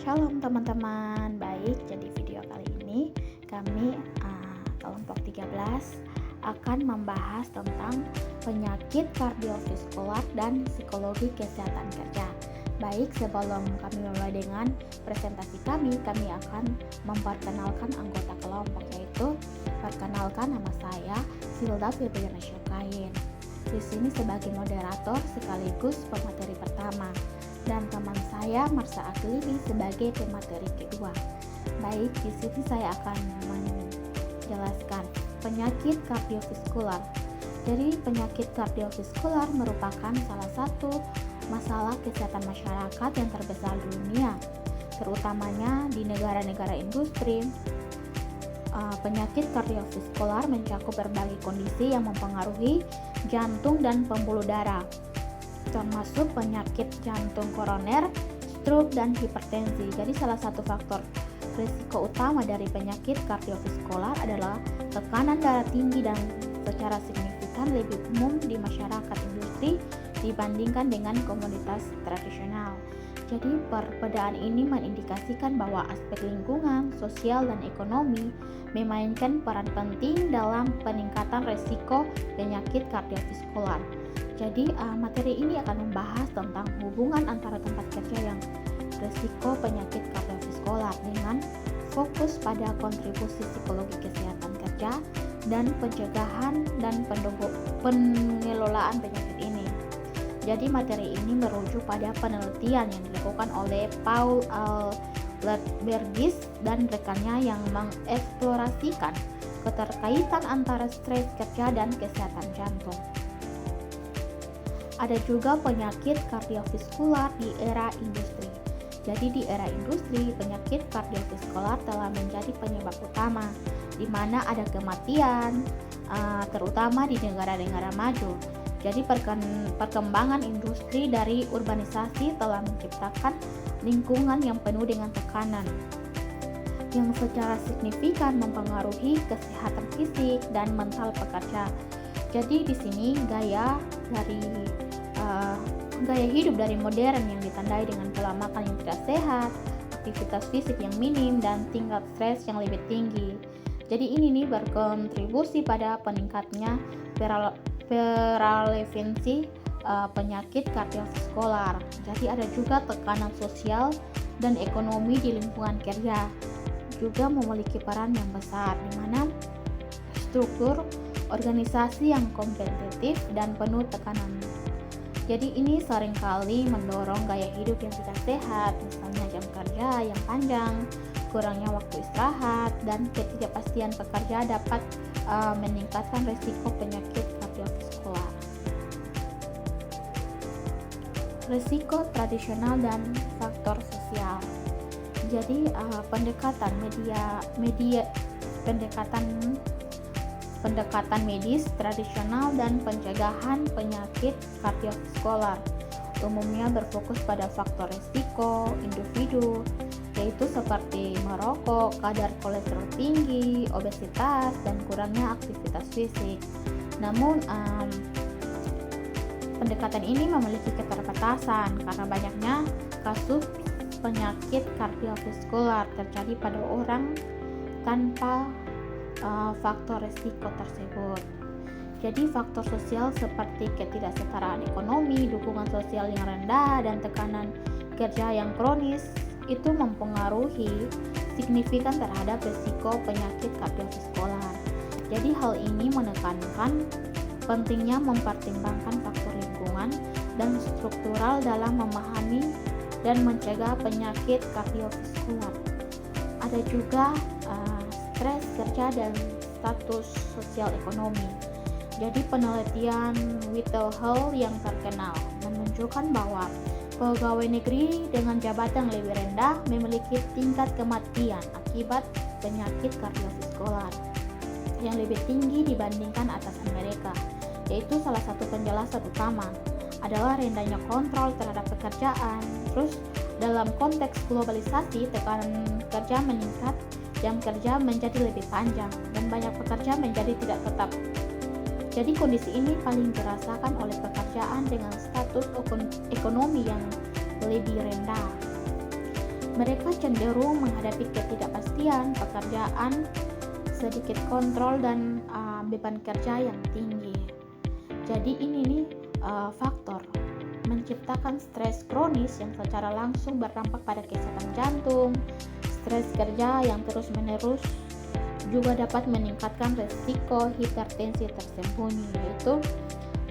Shalom teman-teman. Baik, jadi video kali ini kami kelompok 13 akan membahas tentang penyakit kardiovaskular dan psikologi kesehatan kerja. Baik, sebelum kami mulai dengan presentasi kami akan memperkenalkan anggota kelompok, yaitu perkenalkan, nama saya Silda Firdiana Syukain. Di sini sebagai moderator sekaligus pemateri pertama, dan teman saya Marsha Aglili sebagai pemateri kedua. Baik, di sini saya akan menjelaskan penyakit kardiovaskular. Jadi penyakit kardiovaskular merupakan salah satu masalah kesehatan masyarakat yang terbesar di dunia, terutamanya di negara-negara industri. Penyakit kardiovaskular mencakup berbagai kondisi yang mempengaruhi jantung dan pembuluh darah, termasuk penyakit jantung koroner, stroke, dan hipertensi. Jadi salah satu faktor risiko utama dari penyakit kardiovaskular adalah tekanan darah tinggi dan secara signifikan lebih umum di masyarakat industri dibandingkan dengan komunitas tradisional. Jadi perbedaan ini mengindikasikan bahwa aspek lingkungan, sosial, dan ekonomi memainkan peran penting dalam peningkatan risiko penyakit kardiovaskular. Jadi materi ini akan membahas tentang hubungan antara tempat kerja yang risiko penyakit kardiovaskular dengan fokus pada kontribusi psikologi kesehatan kerja dan pencegahan dan pengelolaan penyakit ini. Jadi materi ini merujuk pada penelitian yang dilakukan oleh Paul Letbergis dan rekannya yang mengeksplorasikan keterkaitan antara stres kerja dan kesehatan jantung. Ada juga penyakit kardiovaskular di era industri. Jadi di era industri, penyakit kardiovaskular telah menjadi penyebab utama, di mana ada kematian, terutama di negara-negara maju. Jadi perkembangan industri dari urbanisasi telah menciptakan lingkungan yang penuh dengan tekanan, yang secara signifikan mempengaruhi kesehatan fisik dan mental pekerja. Jadi di sini gaya hidup dari modern yang ditandai dengan pola makan yang tidak sehat, aktivitas fisik yang minim, dan tingkat stres yang lebih tinggi. Jadi ini berkontribusi pada peningkatnya prevalensi penyakit kardiovaskular. Jadi ada juga tekanan sosial dan ekonomi di lingkungan kerja juga memiliki peran yang besar, di mana struktur organisasi yang kompetitif dan penuh tekanan. Jadi ini seringkali mendorong gaya hidup yang tidak sehat, misalnya jam kerja yang panjang, kurangnya waktu istirahat, dan ketidakpastian pekerja dapat meningkatkan risiko penyakit kardiovaskular. Risiko tradisional dan faktor sosial. Jadi pendekatan medis tradisional dan pencegahan penyakit kardiovaskular umumnya berfokus pada faktor risiko individu, yaitu seperti merokok, kadar kolesterol tinggi, obesitas, dan kurangnya aktivitas fisik. Namun pendekatan ini memiliki keterbatasan karena banyaknya kasus penyakit kardiovaskular terjadi pada orang tanpa faktor risiko tersebut. Jadi faktor sosial seperti ketidaksetaraan ekonomi, dukungan sosial yang rendah, dan tekanan kerja yang kronis itu mempengaruhi signifikan terhadap risiko penyakit kardiovaskular. Jadi hal ini menekankan pentingnya mempertimbangkan faktor lingkungan dan struktural dalam memahami dan mencegah penyakit kardiovaskular. Ada juga stres kerja dan status sosial ekonomi. Jadi penelitian Whitehall yang terkenal menunjukkan bahwa pegawai negeri dengan jabatan lebih rendah memiliki tingkat kematian akibat penyakit kardiovaskular yang lebih tinggi dibandingkan atasan mereka. Yaitu salah satu penjelasan utama adalah rendahnya kontrol terhadap pekerjaan. Terus dalam konteks globalisasi, tekanan kerja meningkat, jam kerja menjadi lebih panjang, dan banyak pekerja menjadi tidak tetap. Jadi kondisi ini paling dirasakan oleh pekerjaan dengan status ekonomi yang lebih rendah. Mereka cenderung menghadapi ketidakpastian pekerjaan, sedikit kontrol, dan beban kerja yang tinggi. Jadi ini nih faktor menciptakan stres kronis yang secara langsung berdampak pada kesehatan jantung. Stres kerja yang terus-menerus juga dapat meningkatkan resiko hipertensi tersembunyi, yaitu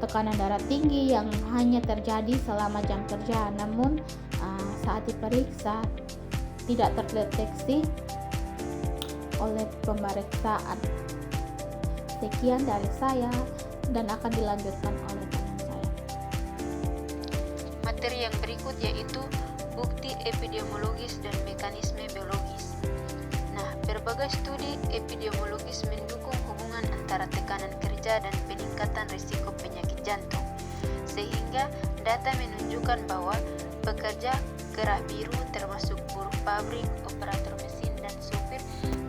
tekanan darah tinggi yang hanya terjadi selama jam kerja, namun saat diperiksa tidak terdeteksi oleh pemeriksaan. Sekian dari saya dan akan dilanjutkan oleh teman saya. Materi yang berikut yaitu bukti epidemiologis dan mekanisme biologis. Nah, berbagai studi epidemiologis mendukung hubungan antara tekanan kerja dan peningkatan risiko penyakit jantung, sehingga data menunjukkan bahwa pekerja kerah biru termasuk buruh pabrik, operator mesin, dan supir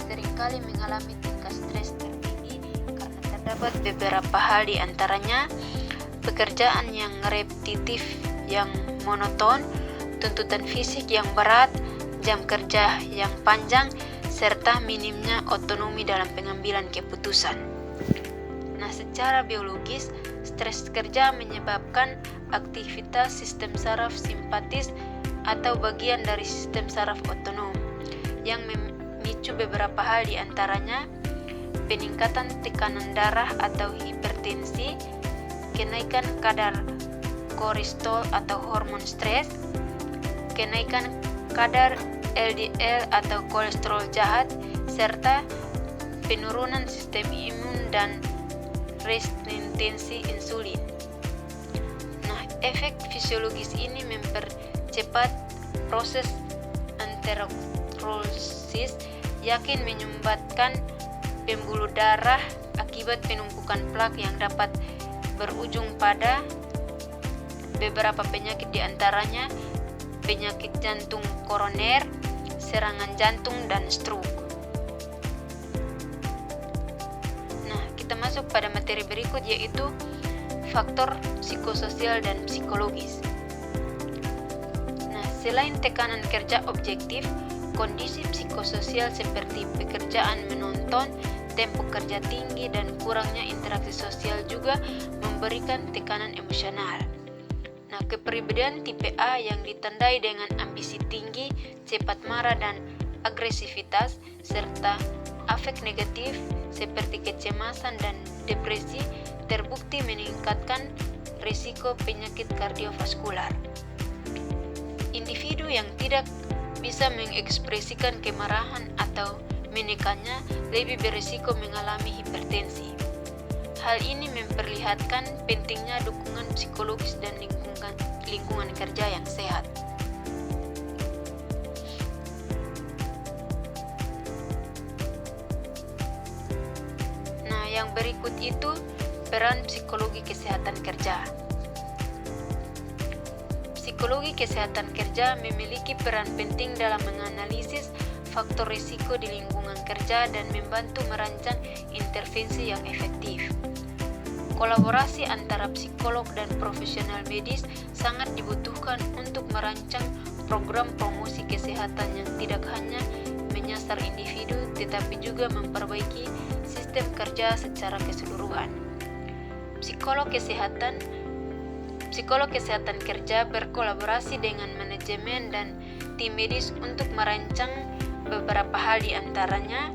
seringkali mengalami tingkat stres tertinggi karena terdapat beberapa hal, di antaranya pekerjaan yang repetitif, yang monoton, tuntutan fisik yang berat, jam kerja yang panjang, serta minimnya otonomi dalam pengambilan keputusan. Nah, secara biologis, stres kerja menyebabkan aktivitas sistem saraf simpatis atau bagian dari sistem saraf otonom yang memicu beberapa hal, di antaranya peningkatan tekanan darah atau hipertensi, kenaikan kadar kortisol atau hormon stres, kenaikan kadar LDL atau kolesterol jahat, serta penurunan sistem imun dan resistensi insulin. Nah, efek fisiologis ini mempercepat proses aterosklerosis, yakin menyumbatkan pembuluh darah akibat penumpukan plak yang dapat berujung pada beberapa penyakit, di antaranya penyakit jantung koroner, serangan jantung, dan stroke. Nah, kita masuk pada materi berikut yaitu faktor psikososial dan psikologis. Nah, selain tekanan kerja objektif, kondisi psikososial seperti pekerjaan monoton, tempo kerja tinggi, dan kurangnya interaksi sosial juga memberikan tekanan emosional. Nah, kepribadian tipe A yang ditandai dengan ambisi tinggi, cepat marah, dan agresivitas, serta afek negatif seperti kecemasan dan depresi terbukti meningkatkan risiko penyakit kardiovaskular. Individu yang tidak bisa mengekspresikan kemarahan atau menekannya lebih berisiko mengalami hipertensi. Hal ini memperlihatkan pentingnya dukungan psikologis dan lingkungan kerja yang sehat. Nah, yang berikut itu peran psikologi kesehatan kerja. Psikologi kesehatan kerja memiliki peran penting dalam menganalisis faktor risiko di lingkungan kerja dan membantu merancang intervensi yang efektif. Kolaborasi antara psikolog dan profesional medis sangat dibutuhkan untuk merancang program promosi kesehatan yang tidak hanya menyasar individu tetapi juga memperbaiki sistem kerja secara keseluruhan. Psikolog kesehatan kerja berkolaborasi dengan manajemen dan tim medis untuk merancang beberapa hal, di antaranya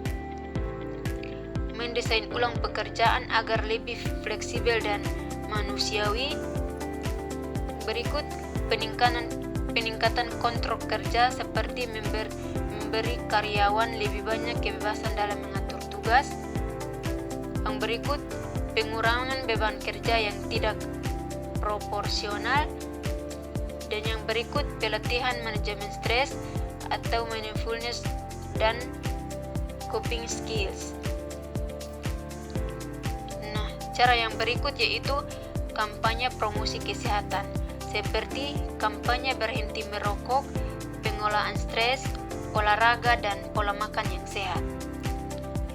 mendesain ulang pekerjaan agar lebih fleksibel dan manusiawi. Berikut peningkatan kontrol kerja seperti memberi karyawan lebih banyak kebebasan dalam mengatur tugas. Yang berikut pengurangan beban kerja yang tidak proporsional. Dan yang berikut pelatihan manajemen stres atau mindfulness dan coping skills. Cara yang berikut yaitu kampanye promosi kesehatan, seperti kampanye berhenti merokok, pengolahan stres, olahraga, dan pola makan yang sehat.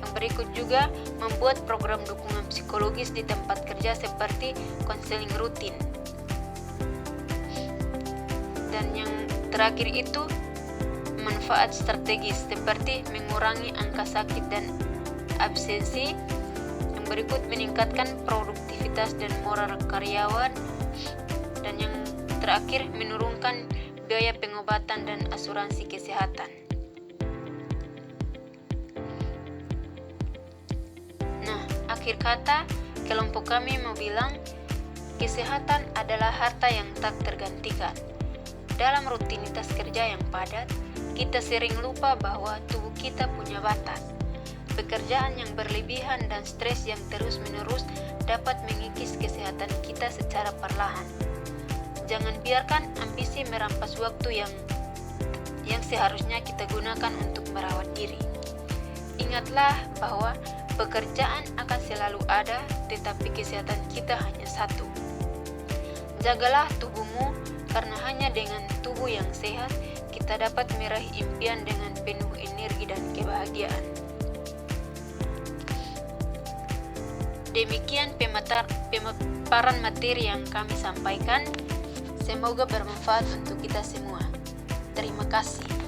Yang berikut juga membuat program dukungan psikologis di tempat kerja seperti konseling rutin. Dan yang terakhir itu manfaat strategis seperti mengurangi angka sakit dan absensi. Yang berikut meningkatkan produktivitas dan moral karyawan. Dan yang terakhir menurunkan biaya pengobatan dan asuransi kesehatan. Nah, akhir kata kelompok kami mau bilang kesehatan adalah harta yang tak tergantikan. Dalam rutinitas kerja yang padat, kita sering lupa bahwa tubuh kita punya batas. Pekerjaan yang berlebihan dan stres yang terus-menerus dapat mengikis kesehatan kita secara perlahan. Jangan biarkan ambisi merampas waktu yang seharusnya kita gunakan untuk merawat diri. Ingatlah bahwa pekerjaan akan selalu ada, tetapi kesehatan kita hanya satu. Jagalah tubuhmu, karena hanya dengan tubuh yang sehat, kita dapat meraih impian dengan penuh energi dan kebahagiaan. Demikian pemaparan materi yang kami sampaikan. Semoga bermanfaat untuk kita semua. Terima kasih.